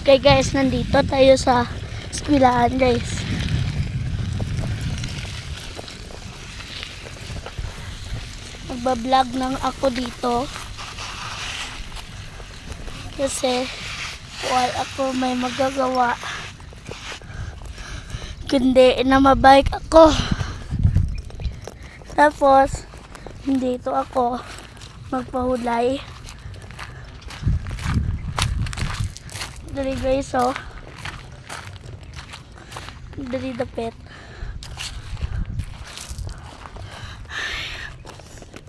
Okay guys, nandito tayo sa eskwelahan guys. Magbablog lang ako dito. Kasi wala ako may magagawa. Kundi na mabike ako. Tapos, dito ako magpahulay. Dari guys, oh. Dari dapit.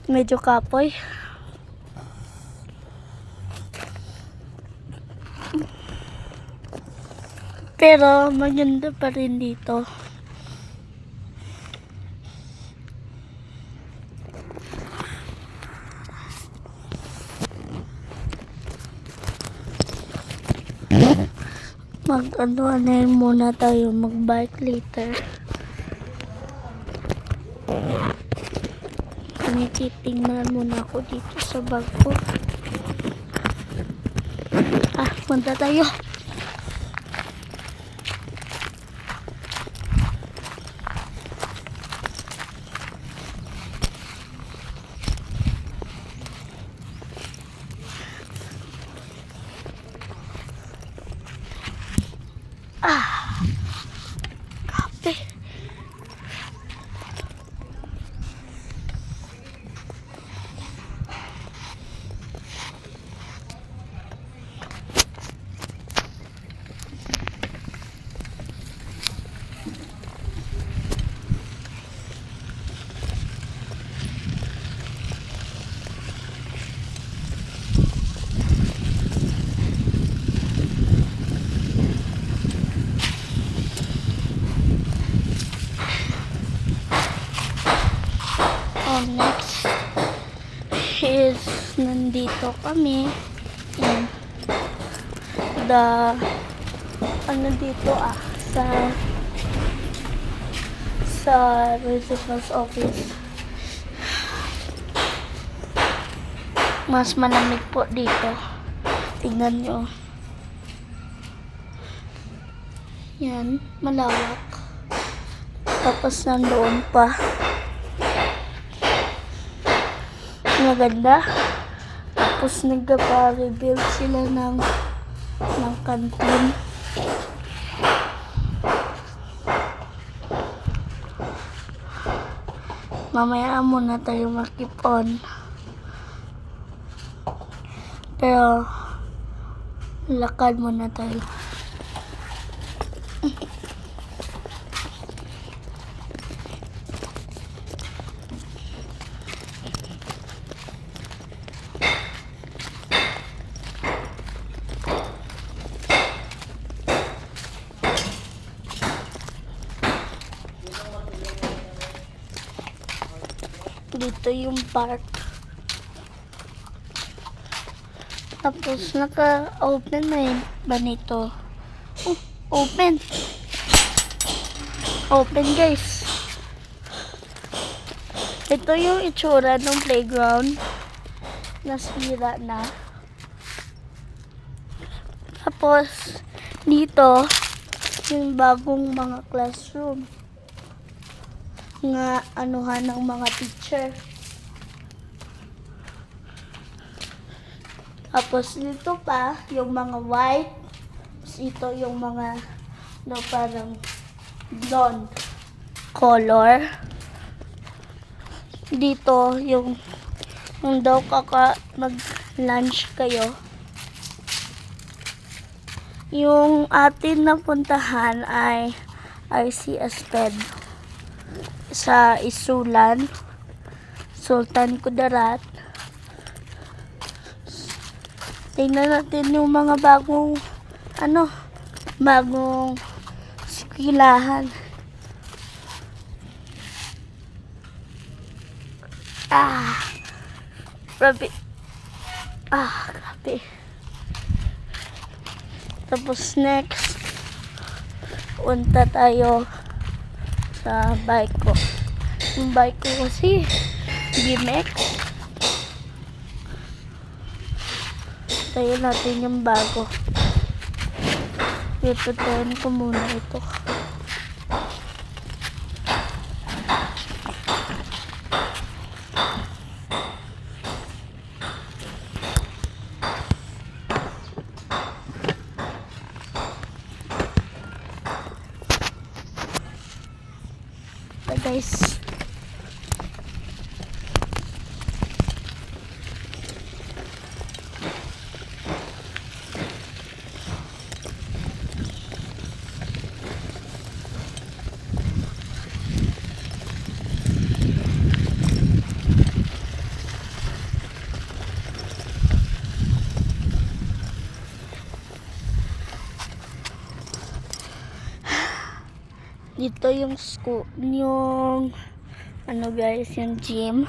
Medyo kapoy. Pero maganda pa rin dito. Mag-ano muna tayo, mag-bike later. Tingnan muna ako dito sa bag ko. Punta tayo. Kape. Next is nandito kami in the dito sa principal's office. Mas malamig po dito. Tingnan nyo. Yan, malawak. Tapos nandoon pa. Maganda. Tapos nagpa-rebuild sila ng kantin. Mamaya muna tayo makip on. Pero lakad muna tayo. Dito yung park. Tapos naka-open na yun ba nito? Open. Open guys. Ito yung itsura ng playground. Nasira na. Tapos dito yung bagong mga classroom. Nga anuhan ng mga teacher. Tapos dito pa yung mga white. Tapos ito yung mga parang blonde color. Dito yung daw mag-lunch kayo. Yung atin na puntahan ay RCS Ped sa Isulan, Sultan Kudarat. Tingnan natin yung mga bagong eskwelahan. Grabe. Grabe. Tapos next, punta tayo sa bike ko. Yung bike ko kasi BMX. Tayo natin yung bago. Piputuin ko muna ito. Guys, dito yung school, yung ano guys, yung gym.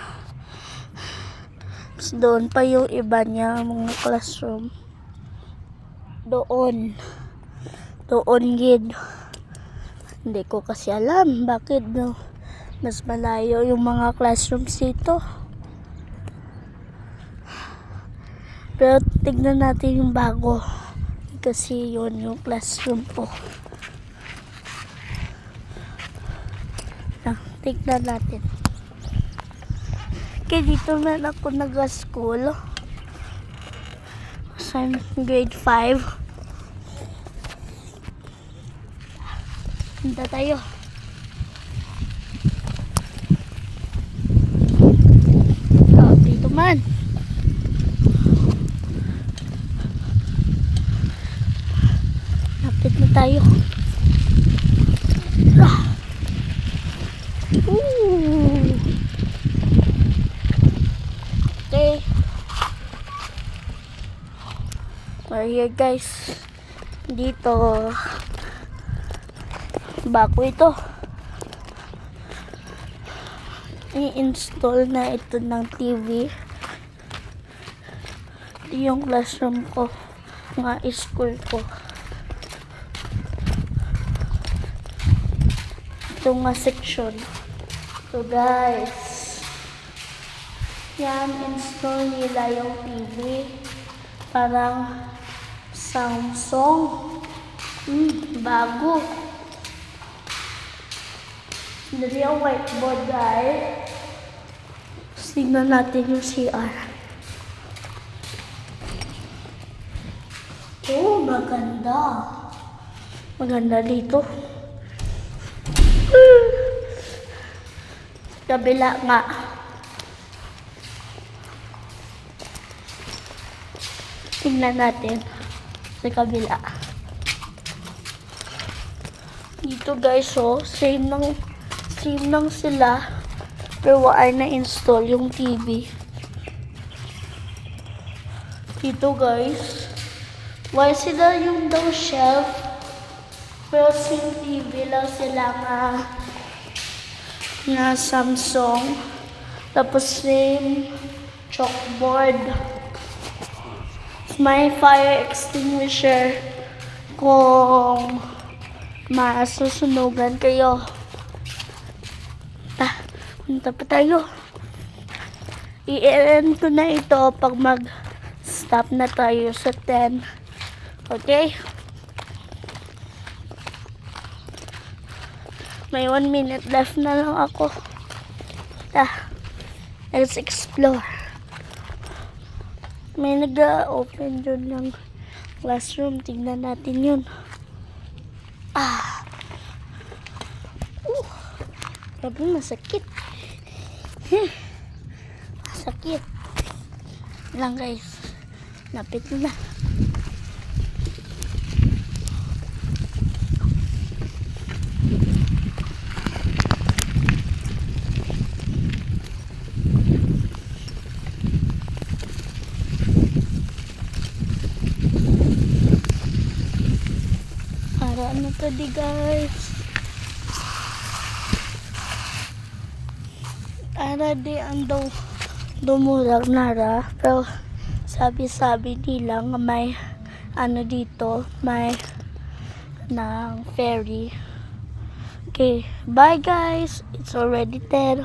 Tapos doon pa yung iba niya mga classroom. Doon gid. Hindi ko kasi alam bakit no, mas malayo yung mga classrooms dito. Pero tignan natin yung bago kasi yun yung classroom ko. Tignan natin. Okay, dito na ako nag-school. So, I'm grade 5. Punta tayo. Oh, dito man. Lapit na tayo. Okay. We're here guys. Dito. Bago ito. I-install na ito ng TV. Ito yung classroom ko. Mga school ko. Ito nga section. So guys, yan, install nila yung TV. Parang Samsung. Bago. Dari yung whiteboard guys. Tingnan natin yung CR. Oh, maganda. Maganda dito. Kabila nga. Tingnan natin sa kabila. Dito guys, oh, same lang sila. Pero ay na-install yung TV. Dito guys. Why sila yung daw shelf? Pero same TV lang sila na Samsung. Tapos same chalkboard. May fire extinguisher kung masusunugan kayo. Punta pa tayo. I-end ko na ito pag mag-stop na tayo sa 10. Okay? May 1 minute left na lang ako. Let's explore. May nag-open dyan ng classroom. Tingnan natin yun. Grabe, masakit. Masakit. Lang guys. Napit na. Ano to di guys? Ara di ang dumurag nara. Pero sabi nila nga may ano dito, may ng ferry. Okay, bye guys. It's already 10.